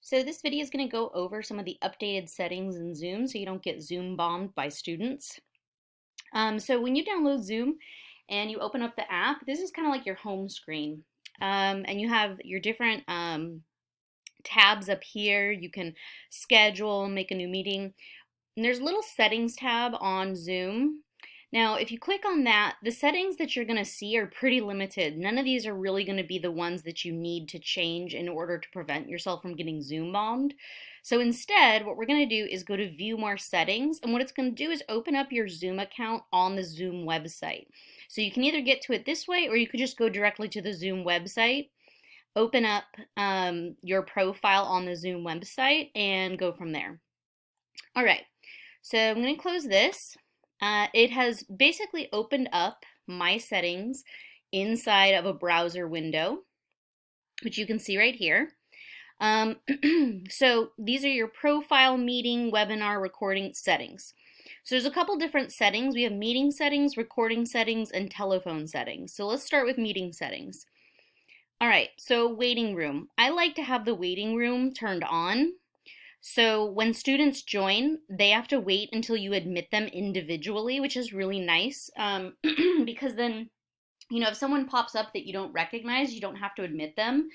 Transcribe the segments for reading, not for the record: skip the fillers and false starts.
So this video is going to go over some of the updated settings in Zoom so you don't get Zoom bombed by students. So when you download Zoom and you open up the app, this is kind of like your home screen. And you have your different tabs up here. You can schedule, make a new meeting. And there's a little settings tab on Zoom. Now, if you click on that, the settings that you're going to see are pretty limited. None of these are really going to be the ones that you need to change in order to prevent yourself from getting Zoom bombed. So instead, what we're going to do is go to View More Settings, and what it's going to do is open up your Zoom account on the Zoom website. So you can either get to it this way, or you could just go directly to the Zoom website, open up your profile on the Zoom website, and go from there. All right, so I'm going to close this. It has basically opened up my settings inside of a browser window, which you can see right here. So these are your profile, meeting, webinar, recording settings. So there's a couple different settings. We have meeting settings, recording settings, and telephone settings. So let's start with meeting settings. All right, so waiting room. I like to have the waiting room turned on. So when students join, they have to wait until you admit them individually, which is really nice because then, if someone pops up that you don't recognize, you don't have to admit them.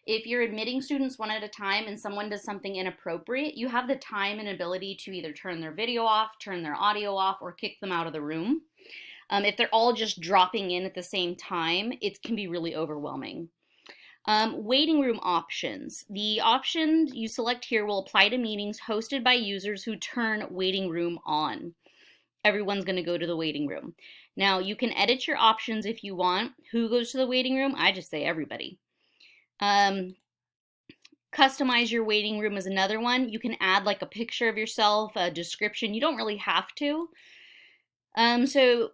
If you're admitting students one at a time and someone does something inappropriate, you have the time and ability to either turn their video off, turn their audio off, or kick them out of the room. If they're all just dropping in at the same time, it can be really overwhelming. Waiting room options. The option you select here will apply to meetings hosted by users who turn waiting room on. Everyone's going to go to the waiting room. Now, you can edit your options if you want. Who goes to the waiting room? I just say everybody. Customize your waiting room is another one. You can add like a picture of yourself, a description. You don't really have to. So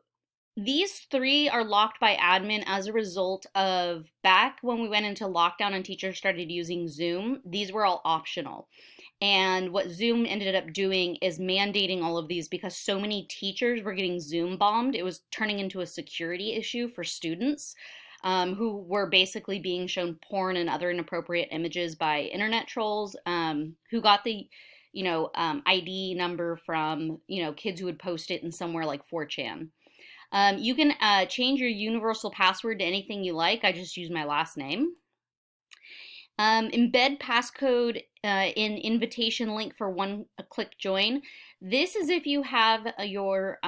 these three are locked by admin as a result of back when we went into lockdown and teachers started using Zoom, these were all optional. And what Zoom ended up doing is mandating all of these because so many teachers were getting Zoom bombed. It was turning into a security issue for students who were basically being shown porn and other inappropriate images by internet trolls who got the ID number from kids who would post it in somewhere like 4chan. You can change your universal password to anything you like. I just use my last name. Embed passcode in invitation link for one-click join. This is if you have your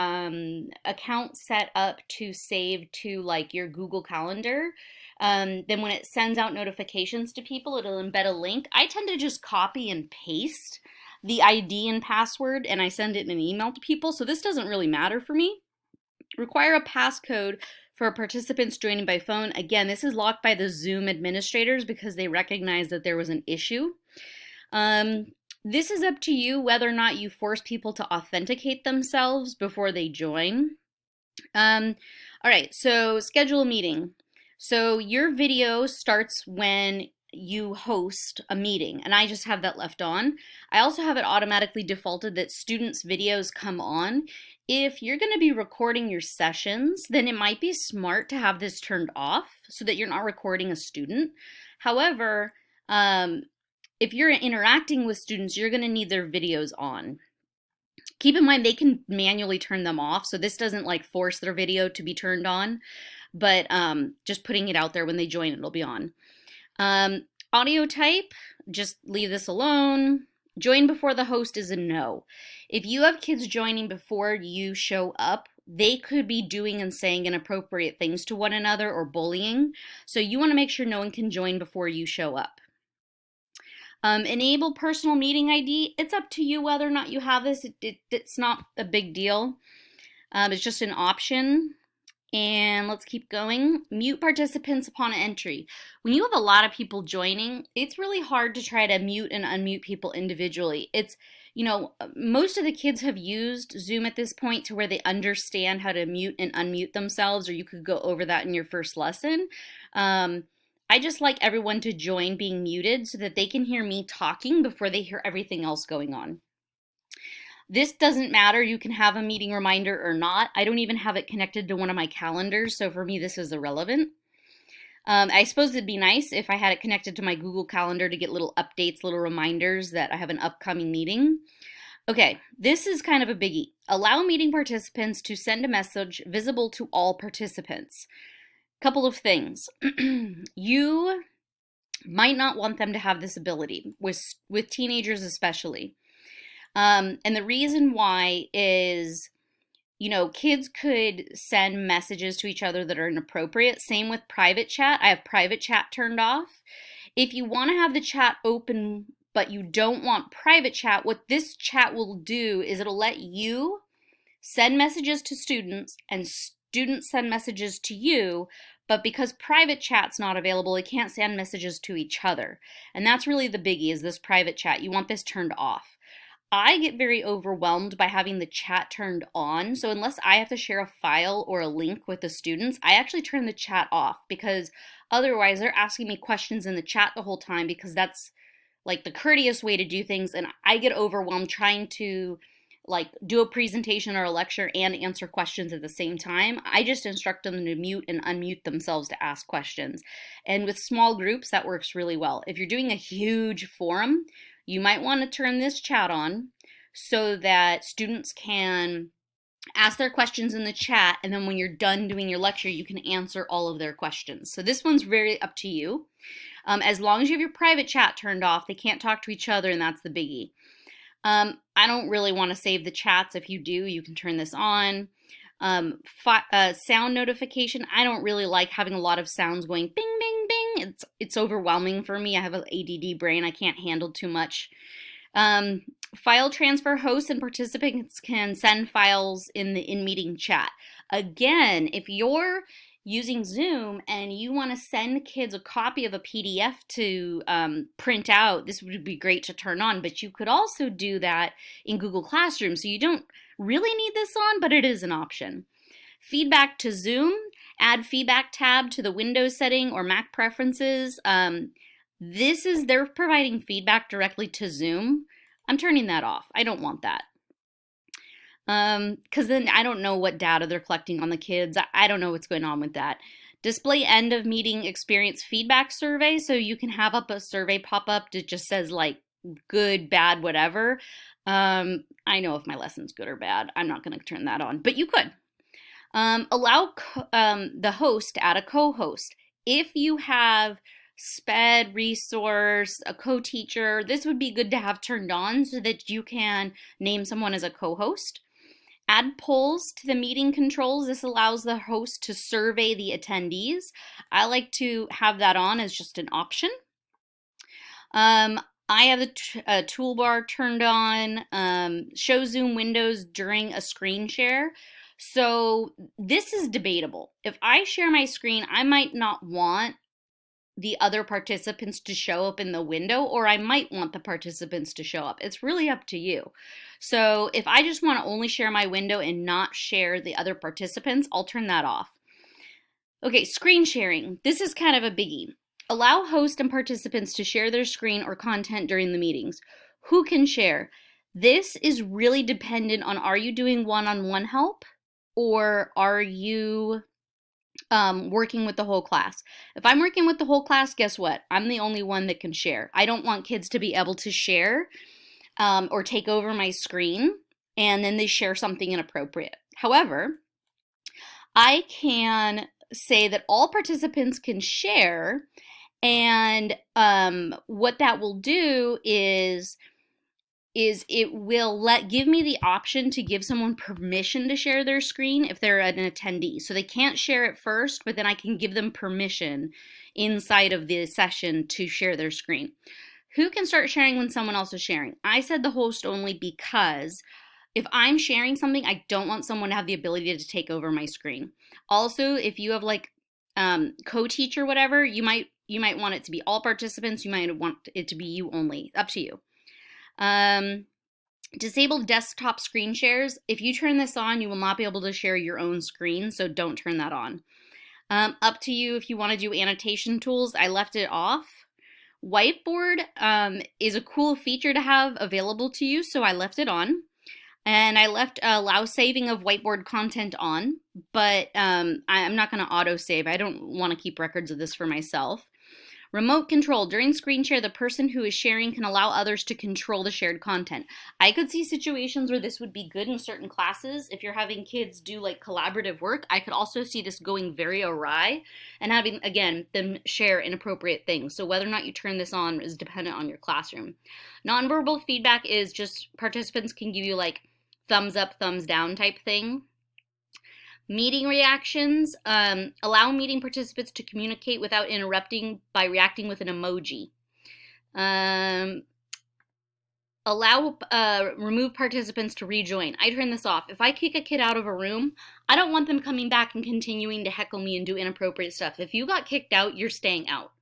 account set up to save to like your Google Calendar. Then when it sends out notifications to people, it'll embed a link. I tend to just copy and paste the ID and password and I send it in an email to people. So this doesn't really matter for me. Require a passcode for participants joining by phone. Again, this is locked by the Zoom administrators because they recognize that there was an issue. This is up to you whether or not you force people to authenticate themselves before they join. All right, so schedule a meeting. So your video starts when you host a meeting, and I just have that left on. I also have it automatically defaulted that students' videos come on. If you're going to be recording your sessions, then it might be smart to have this turned off so that you're not recording a student. However, if you're interacting with students, you're going to need their videos on. Keep in mind they can manually turn them off, so this doesn't like force their video to be turned on, but just putting it out there when they join, it'll be on. Audio type, just leave this alone. Join before the host is a no. If you have kids joining before you show up, they could be doing and saying inappropriate things to one another or bullying. So you want to make sure no one can join before you show up. Enable personal meeting ID. It's up to you whether or not you have this. It's not a big deal. It's just an option. And let's keep going. Mute participants upon entry. When you have a lot of people joining, it's really hard to try to mute and unmute people individually. It's, most of the kids have used Zoom at this point to where they understand how to mute and unmute themselves, or you could go over that in your first lesson. I just like everyone to join being muted so that they can hear me talking before they hear everything else going on. This doesn't matter. You can have a meeting reminder or not. I don't even have it connected to one of my calendars, so for me this is irrelevant. I suppose it'd be nice if I had it connected to my Google Calendar to get little updates, little reminders that I have an upcoming meeting. Okay, this is kind of a biggie. Allow meeting participants to send a message visible to all participants. Couple of things. You might not want them to have this ability, with teenagers especially. And the reason why is, kids could send messages to each other that are inappropriate. Same with private chat. I have private chat turned off. If you want to have the chat open, but you don't want private chat, what this chat will do is it'll let you send messages to students and students send messages to you, but because private chat's not available, they can't send messages to each other. And that's really the biggie, is this private chat. You want this turned off. I get very overwhelmed by having the chat turned on. So unless I have to share a file or a link with the students, I actually turn the chat off, because otherwise they're asking me questions in the chat the whole time, because that's like the courteous way to do things. And I get overwhelmed trying to do a presentation or a lecture and answer questions at the same time. I just instruct them to mute and unmute themselves to ask questions. And with small groups, that works really well. If you're doing a huge forum, you might want to turn this chat on so that students can ask their questions in the chat, and then when you're done doing your lecture, you can answer all of their questions. So this one's very up to you. As long as you have your private chat turned off, they can't talk to each other, and that's the biggie. I don't really want to save the chats. If you do, you can turn this on. Sound notification. I don't really like having a lot of sounds going bing, bing, bing. It's overwhelming for me. I have an ADD brain. I can't handle too much. File transfer. Hosts and participants can send files in the in-meeting chat. Again, if you're using Zoom and you want to send kids a copy of a PDF to print out, this would be great to turn on, but you could also do that in Google Classroom. So you don't really need this on, but it is an option. Feedback to Zoom. Add feedback tab to the Windows setting or Mac preferences. They're providing feedback directly to Zoom. I'm turning that off. I don't want that. Because then I don't know what data they're collecting on the kids. I don't know what's going on with that. Display end of meeting experience feedback survey. So you can have up a survey pop up that just says like good, bad, whatever. I know if my lesson's good or bad. I'm not going to turn that on, but you could. Allow the host to add a co-host. If you have SPED, resource, a co-teacher, this would be good to have turned on so that you can name someone as a co-host. Add polls to the meeting controls. This allows the host to survey the attendees. I like to have that on as just an option. I have the toolbar turned on. Show Zoom windows during a screen share. So this is debatable. If I share my screen, I might not want the other participants to show up in the window, or I might want the participants to show up. It's really up to you. So if I just want to only share my window and not share the other participants, I'll turn that off. Okay, screen sharing. This is kind of a biggie. Allow host and participants to share their screen or content during the meetings. Who can share? This is really dependent on, are you doing one-on-one help, or are you working with the whole class? If I'm working with the whole class, guess what? I'm the only one that can share. I don't want kids to be able to share or take over my screen and then they share something inappropriate. However, I can say that all participants can share, and what that will do is it will give me the option to give someone permission to share their screen if they're an attendee. So they can't share it first, but then I can give them permission inside of the session to share their screen. Who can start sharing when someone else is sharing? I said the host only, because if I'm sharing something, I don't want someone to have the ability to take over my screen. Also, if you have like co-teacher, whatever, you might want it to be all participants. You might want it to be you only. Up to you. Disable desktop screen shares. If you turn this on, you will not be able to share your own screen, so don't turn that on. Up to you if you want to do annotation tools. I left it off. Whiteboard is a cool feature to have available to you, so I left it on. And I left allow saving of whiteboard content on, but I'm not going to auto save. I don't want to keep records of this for myself. Remote control. During screen share, the person who is sharing can allow others to control the shared content. I could see situations where this would be good in certain classes. If you're having kids do like collaborative work, I could also see this going very awry and having, again, them share inappropriate things. So whether or not you turn this on is dependent on your classroom. Nonverbal feedback is just participants can give you like thumbs up, thumbs down type thing. Meeting reactions, allow meeting participants to communicate without interrupting by reacting with an emoji. Remove participants to rejoin. I turn this off. If I kick a kid out of a room, I don't want them coming back and continuing to heckle me and do inappropriate stuff. If you got kicked out, you're staying out.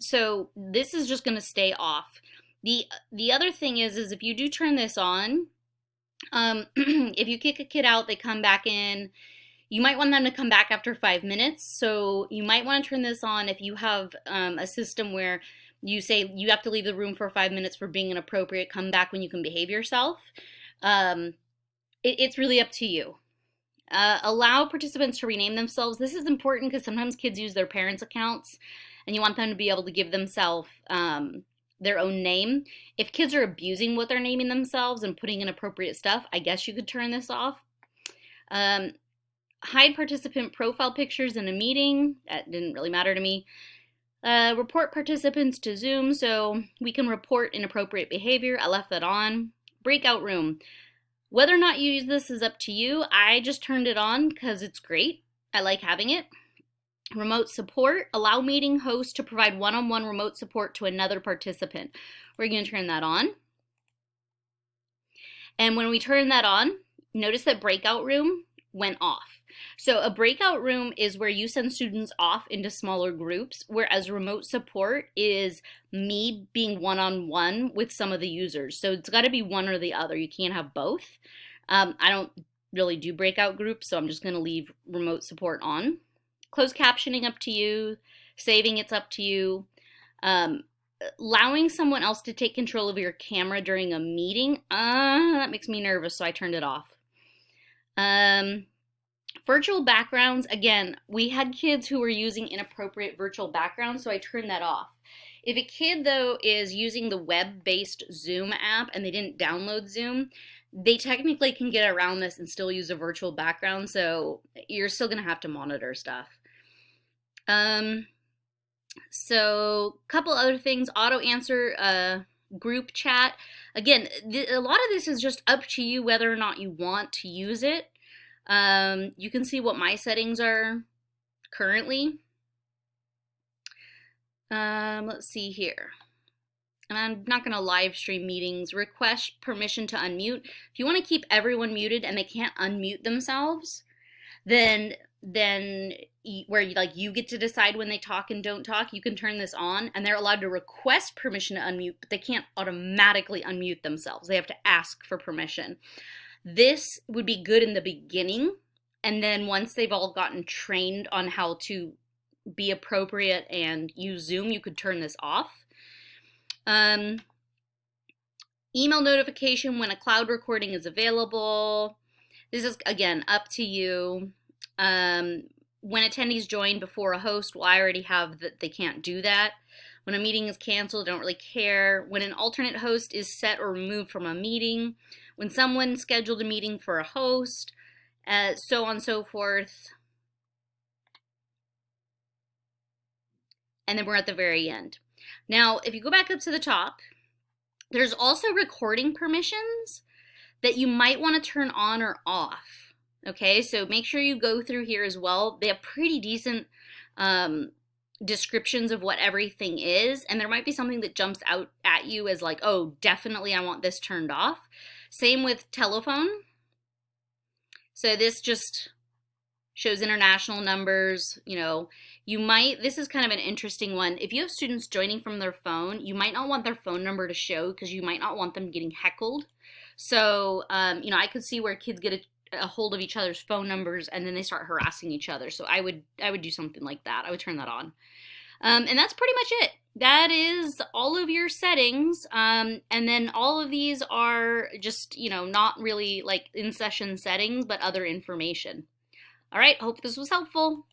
So this is just going to stay off. The other thing is if you do turn this on, if you kick a kid out, they come back in, you might want them to come back after 5 minutes. So you might want to turn this on if you have a system where you say you have to leave the room for 5 minutes for being inappropriate, come back when you can behave yourself. It's really up to you. Allow participants to rename themselves. This is important because sometimes kids use their parents' accounts and you want them to be able to give themselves their own name. If kids are abusing what they're naming themselves and putting inappropriate stuff, I guess you could turn this off. Hide participant profile pictures in a meeting. That didn't really matter to me. Report participants to Zoom so we can report inappropriate behavior. I left that on. Breakout room. Whether or not you use this is up to you. I just turned it on because it's great. I like having it. Remote support. Allow meeting hosts to provide one-on-one remote support to another participant. We're going to turn that on. And when we turn that on, notice that breakout room went off. So a breakout room is where you send students off into smaller groups, whereas remote support is me being one-on-one with some of the users. So it's got to be one or the other. You can't have both. I don't really do breakout groups, so I'm just going to leave remote support on. Closed captioning up to you. Saving, it's up to you. Allowing someone else to take control of your camera during a meeting, that makes me nervous, so I turned it off. Virtual backgrounds, again, we had kids who were using inappropriate virtual backgrounds, so I turned that off. If a kid, though, is using the web-based Zoom app and they didn't download Zoom, they technically can get around this and still use a virtual background, so you're still going to have to monitor stuff. So a couple other things, auto answer, group chat. Again, a lot of this is just up to you whether or not you want to use it. You can see what my settings are currently. Let's see here. And I'm not going to live stream meetings. Request permission to unmute. If you want to keep everyone muted and they can't unmute themselves, then where you get to decide when they talk and don't talk, you can turn this on and they're allowed to request permission to unmute, but they can't automatically unmute themselves. They have to ask for permission. This would be good in the beginning, and then once they've all gotten trained on how to be appropriate and use Zoom, you could turn this off. Email notification when a cloud recording is available. This is, again, up to you. When attendees join before a host, well, I already have that they can't do that. When a meeting is canceled, I don't really care. When an alternate host is set or removed from a meeting. When someone scheduled a meeting for a host, so on and so forth. And then we're at the very end. Now, if you go back up to the top, there's also recording permissions that you might want to turn on or off. Okay, so make sure you go through here as well. They have pretty decent descriptions of what everything is, and there might be something that jumps out at you as like, oh, definitely I want this turned off. Same with telephone. So this just shows international numbers. You know, this is kind of an interesting one. If you have students joining from their phone, you might not want their phone number to show because you might not want them getting heckled. So, I could see where kids get a hold of each other's phone numbers and then they start harassing each other. So I would do something like that. I would turn that on. And that's pretty much it. That is all of your settings. And then all of these are just, not really like in session settings, but other information. All right, hope this was helpful.